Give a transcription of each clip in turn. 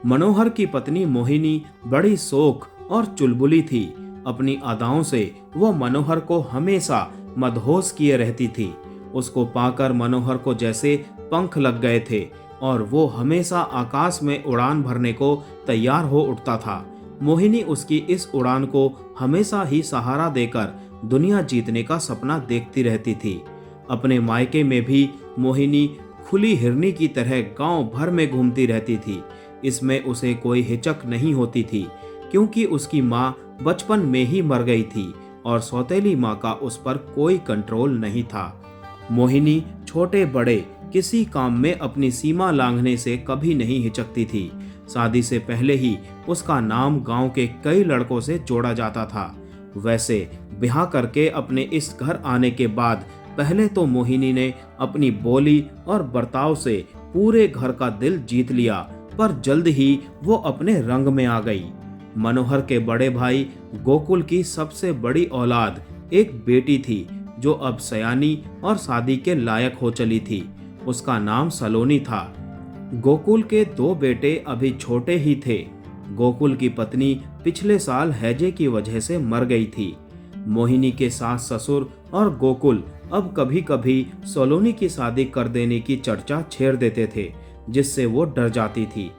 मनोहर की पत्नी मोहिनी बड़ी शोख और चुलबुली थी। अपनी अदाओं से वो मनोहर को हमेशा मदहोश किए रहती थी। उसको पाकर मनोहर को जैसे पंख लग गए थे और वो हमेशा आकाश में उड़ान भरने को तैयार हो उठता था। मोहिनी उसकी इस उड़ान को हमेशा ही सहारा देकर दुनिया जीतने का सपना देखती रहती थी। अपने मायके में भी मोहिनी खुली हिरनी की तरह गांव भर में घूमती रहती थी। इसमें उसे कोई हिचक नहीं होती थी, क्योंकि उसकी माँ बचपन में ही मर गई थी और सौतेली माँ का उस पर कोई कंट्रोल नहीं था। मोहिनी छोटे बड़े किसी काम में अपनी सीमा लांघने से कभी नहीं हिचकती थी। शादी से पहले ही उसका नाम गांव के कई लड़कों से जोड़ा जाता था। वैसे ब्याह करके अपने इस घर आने के बाद पहले तो मोहिनी ने अपनी बोली और बर्ताव से पूरे घर का दिल जीत लिया, पर जल्द ही वो अपने रंग में आ गई। मनोहर के बड़े भाई गोकुल की सबसे बड़ी औलाद एक बेटी थी, जो अब सयानी और शादी के लायक हो चली थी। उसका नाम सलोनी था। गोकुल के दो बेटे अभी छोटे ही थे। गोकुल की पत्नी पिछले साल हैजे की वजह से मर गई थी। मोहिनी के सास ससुर और गोकुल अब कभी कभी सलोनी की शादी कर देने की चर्चा छेड़ देते थे, जिससे वो डर जाती थी।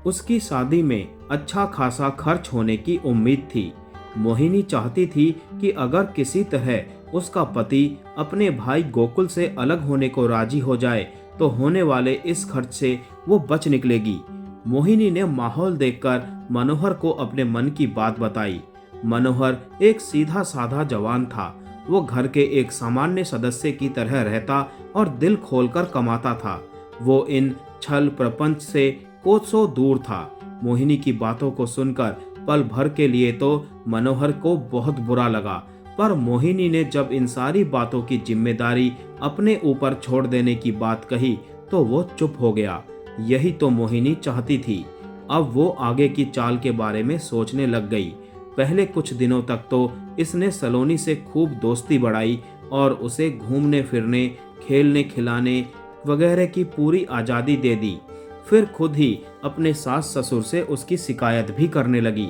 उसकी शादी में अच्छा खासा खर्च होने की उम्मीद थी। मोहिनी चाहती थी कि अगर किसी तरह उसका पति अपने भाई गोकुल से अलग होने को राजी हो जाए तो होने वाले इस खर्च से वो बच निकलेगी। मोहिनी ने माहौल देखकर मनोहर को अपने मन की बात बताई। मनोहर एक सीधा साधा जवान था। वो घर के एक सामान्य सदस्य की तरह रहता और दिल खोलकर कमाता था। वो इन छल प्रपंच से कोसों दूर था। मोहिनी की बातों को सुनकर पल भर के लिए तो मनोहर को बहुत बुरा लगा, पर मोहिनी ने जब इन सारी बातों की जिम्मेदारी अपने ऊपर छोड़ देने की बात कही तो वो चुप हो गया। यही तो मोहिनी चाहती थी। अब वो आगे की चाल के बारे में सोचने लग गई। पहले कुछ दिनों तक तो इसने सलोनी से खूब दोस्ती बढ़ाई और उसे घूमने फिरने, खेलने खिलाने वगैरह की पूरी आज़ादी दे दी। फिर खुद ही अपने सास ससुर से उसकी शिकायत भी करने लगी।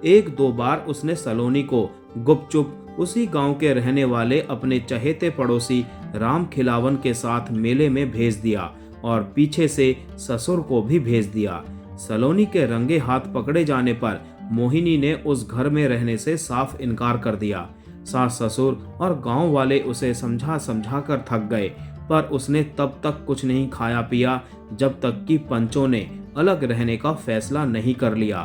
एक दो बार उसने सलोनी को गुपचुप उसी गांव के रहने वाले अपने चहेते पड़ोसी राम खिलावन के साथ मेले में भेज दिया और पीछे से ससुर को भी भेज दिया। सलोनी के रंगे हाथ पकड़े जाने पर मोहिनी ने उस घर में रहने से साफ इनकार कर दिया। सास ससुर और गांव वाले उसे समझा समझा कर थक गए, पर उसने तब तक कुछ नहीं खाया पिया जब तक कि पंचों ने अलग रहने का फैसला नहीं कर लिया।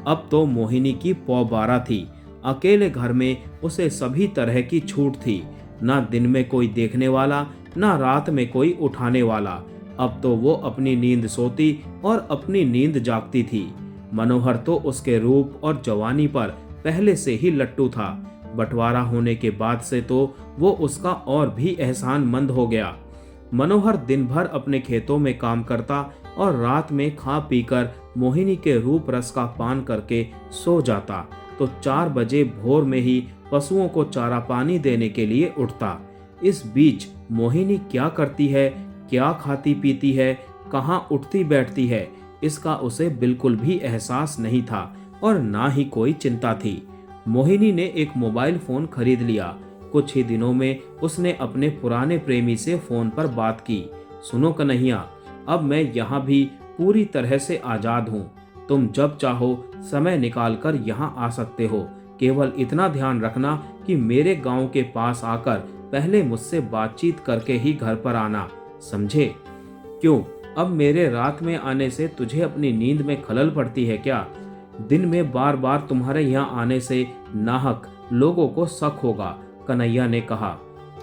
अब तो मोहिनी की पौ 12 थी। अकेले घर में उसे सभी तरह की छूट थी। ना दिन में कोई देखने वाला, ना रात में कोई उठाने वाला। अब तो वो अपनी नींद सोती और अपनी नींद जागती थी। मनोहर तो उसके रूप और जवानी पर पहले से ही लट्टू था। बंटवारा होने के बाद से तो वो उसका और भी एहसानमंद हो गया। मनोहर दिन भर अपने खेतों में काम करता और रात में खा पीकर मोहिनी के रूप रस का पान करके सो जाता, तो 4 बजे भोर में ही पशुओं को चारा पानी देने के लिए उठता। इस बीच मोहिनी क्या करती है, क्या खाती पीती है, कहाँ उठती बैठती है, इसका उसे बिल्कुल भी एहसास नहीं था और ना ही कोई चिंता थी। मोहिनी ने एक मोबाइल फोन खरीद लिया। कुछ ही दिनों में उसने अपने पुराने प्रेमी से फोन पर बात की। सुनो कन्हैया, अब मैं यहाँ भी पूरी तरह से आजाद हूँ। तुम जब चाहो समय निकाल कर यहाँ आ सकते हो। केवल इतना ध्यान रखना कि मेरे गांव के पास आकर पहले मुझसे बातचीत करके ही घर पर आना, समझे? क्यों, अब मेरे रात में आने से तुझे अपनी नींद में खलल पड़ती है क्या? दिन में बार बार तुम्हारे यहाँ आने से नाहक लोगों को शक होगा, कन्हैया ने कहा।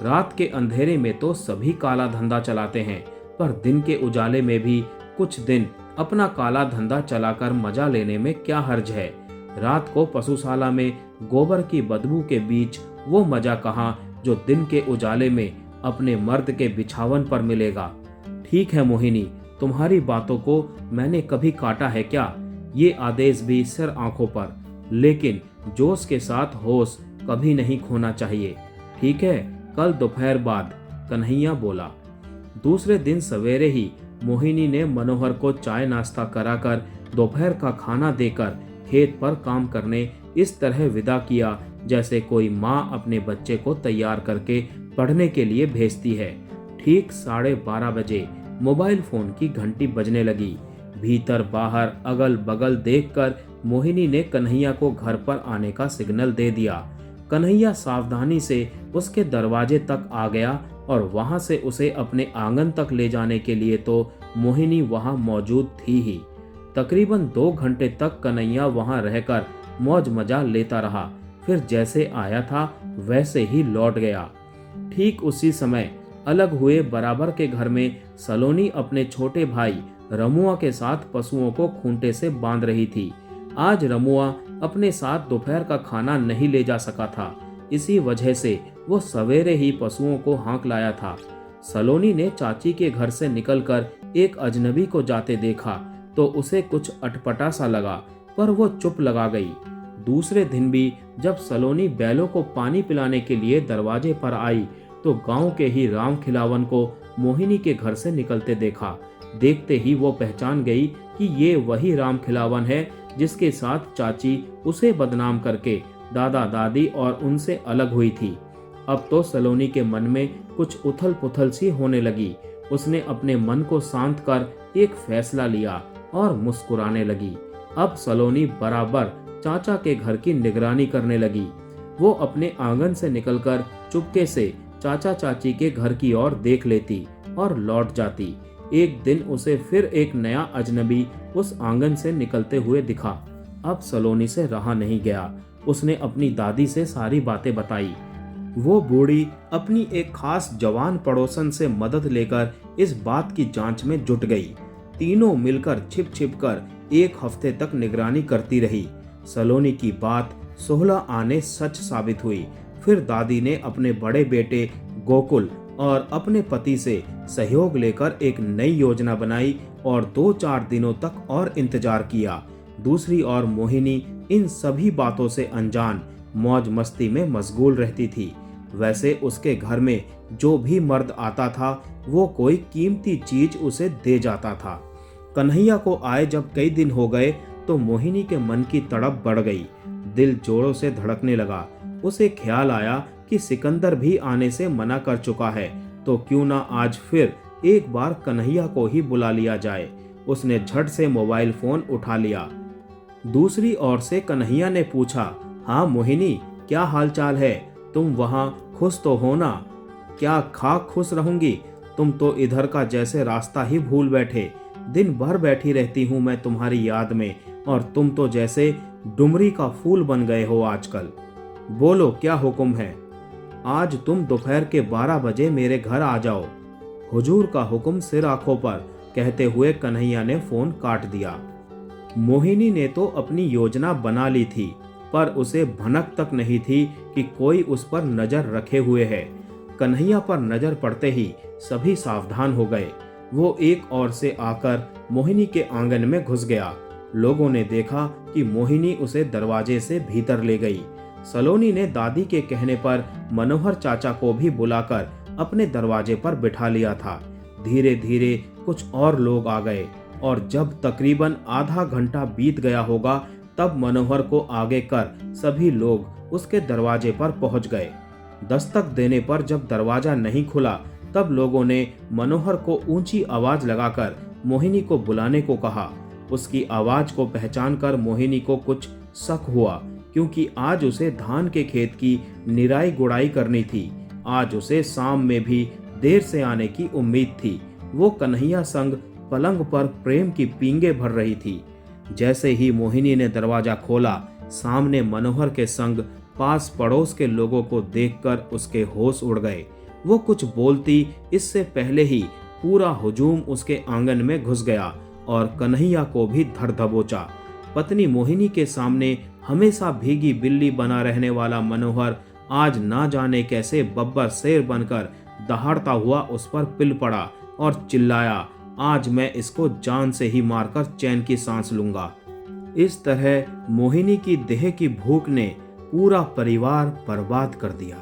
रात के अंधेरे में तो सभी काला धंधा चलाते हैं, पर दिन के उजाले में भी कुछ दिन अपना काला धंधा चलाकर मजा लेने में क्या हर्ज है। रात को पशुशाला में गोबर की बदबू के बीच वो मजा कहाँ जो दिन के उजाले में अपने मर्द के बिछावन पर मिलेगा। ठीक है मोहिनी, तुम्हारी बातों को मैंने कभी काटा है क्या? ये आदेश भी सिर आंखों पर, लेकिन जोश के साथ होश कभी नहीं खोना चाहिए। ठीक है, कल दोपहर बाद, कन्हैया बोला। दूसरे दिन सवेरे ही मोहिनी ने मनोहर को चाय नाश्ता कराकर दोपहर का खाना देकर खेत पर काम करने इस तरह विदा किया जैसे कोई माँ अपने बच्चे को तैयार करके पढ़ने के लिए भेजती है। ठीक 12:30 बजे मोबाइल फोन की घंटी बजने लगी। भीतर बाहर अगल बगल देखकर मोहिनी ने कन्हैया को घर पर आने का सिग्नल दे दिया। कन्हैया सावधानी से उसके दरवाजे तक आ गया और वहां से उसे अपने आंगन तक ले जाने के लिए तो मोहिनी वहां मौजूद थी ही। तकरीबन 2 घंटे तक कन्हैया वहां रहकर मौज मजा लेता रहा। फिर जैसे आया था वैसे ही लौट गया। ठीक उसी समय अलग हुए बराबर के घर में सलोनी अपने छोटे भाई रमुआ के साथ पशुओं को खूंटे से बांध रही थी। आज रमुआ अपने साथ दोपहर का खाना नहीं ले जा सका था। इसी वजह से वो सवेरे ही पशुओं को हाँक लाया था। सलोनी ने चाची के घर से निकलकर एक अजनबी को जाते देखा तो उसे कुछ अटपटा सा लगा, पर वो चुप लगा गई। दूसरे दिन भी जब सलोनी बैलों को पानी पिलाने के लिए दरवाजे पर आई तो गांव के ही राम खिलावन को मोहिनी के घर से निकलते देखा। देखते ही वो पहचान गई कि ये वही राम खिलावन है जिसके साथ चाची उसे बदनाम करके दादा दादी और उनसे अलग हुई थी। अब तो सलोनी के मन में कुछ उथल पुथल सी होने लगी। उसने अपने मन को शांत कर एक फैसला लिया और मुस्कुराने लगी। अब सलोनी बराबर चाचा के घर की निगरानी करने लगी। वो अपने आंगन से निकलकर चुपके से चाचा चाची के घर की ओर देख लेती और लौट जाती। एक दिन उसे फिर एक नया अजनबी उस आंगन से निकलते हुए दिखा। अब सलोनी से रहा नहीं गया। उसने अपनी दादी से सारी बातें बताई। वो बूढ़ी अपनी एक खास जवान पड़ोसन से मदद लेकर इस बात की जांच में जुट गई। तीनों मिलकर छिप छिप कर 1 हफ्ते तक निगरानी करती रही। सलोनी की बात 16 आने सच साबित हुई। फिर दादी ने अपने बड़े बेटे गोकुल और अपने पति से सहयोग लेकर एक नई योजना बनाई और 2-4 दिनों तक और इंतजार किया। दूसरी ओर मोहिनी इन सभी बातों से अनजान मौज मस्ती में मशगूल रहती थी। वैसे उसके घर में जो भी मर्द आता था वो कोई कीमती चीज उसे दे जाता था। कन्हैया को आए जब कई दिन हो गए तो मोहिनी के मन की तड़प बढ़ गई। दिल जोरों से धड़कने लगा। उसे ख्याल आया कि सिकंदर भी आने से मना कर चुका है तो क्यों ना आज फिर एक बार कन्हैया को ही बुला लिया जाए। उसने झट से मोबाइल फोन उठा लिया। दूसरी ओर से कन्हैया ने पूछा, हाँ मोहिनी, क्या हालचाल है? तुम वहाँ खुश तो हो ना? क्या खाक खुश रहूंगी? तुम तो इधर का जैसे रास्ता ही भूल बैठे। दिन भर बैठी रहती हूँ मैं तुम्हारी याद में और तुम तो जैसे डुमरी का फूल बन गए हो आजकल। बोलो क्या हुक्म है? आज तुम दोपहर के 12 बजे मेरे घर आ जाओ। हुजूर का हुक्म सिर आंखों पर, कहते हुए कन्हैया ने फोन काट दिया। मोहिनी ने तो अपनी योजना बना ली थी, पर उसे भनक तक नहीं थी कि कोई उस पर नजर रखे हुए है। कन्हैया पर नजर पड़ते ही सभी सावधान हो गए। वो एक ओर से आकर मोहिनी के आंगन में घुस गया। लोगों ने देखा कि मोहिनी उसे दरवाजे से भीतर ले गई। सलोनी ने दादी के कहने पर मनोहर चाचा को भी बुलाकर अपने दरवाजे पर बिठा लिया था। धीरे धीरे कुछ और लोग आ गए और जब तकरीबन आधा घंटा बीत गया होगा तब मनोहर को आगे कर सभी लोग उसके दरवाजे पर पहुंच गए। दस्तक देने पर जब दरवाजा नहीं खुला तब लोगों ने मनोहर को ऊंची आवाज लगाकर मोहिनी को बुलाने को कहा। उसकी आवाज को पहचानकर मोहिनी को कुछ शक हुआ, क्योंकि आज उसे धान के खेत की निराई गुड़ाई करनी थी। आज उसे शाम में भी देर से आने की उम्मीद थी। वो कन्हैया संग पलंग पर प्रेम की पींगे भर रही थी। जैसे ही मोहिनी ने दरवाजा खोला, सामने मनोहर के संग पास पड़ोस के लोगों को देखकर उसके होश उड़ गए। वो कुछ बोलती इससे पहले ही पूरा हुजूम उसके आंगन में घुस गया और कन्हैया को भी धर दबोचा। पत्नी मोहिनी के सामने हमेशा भीगी बिल्ली बना रहने वाला मनोहर आज ना जाने कैसे बब्बर शेर बनकर दहाड़ता हुआ उस पर पिल पड़ा और चिल्लाया, आज मैं इसको जान से ही मारकर चैन की सांस लूंगा। इस तरह मोहिनी की देह की भूख ने पूरा परिवार बर्बाद कर दिया।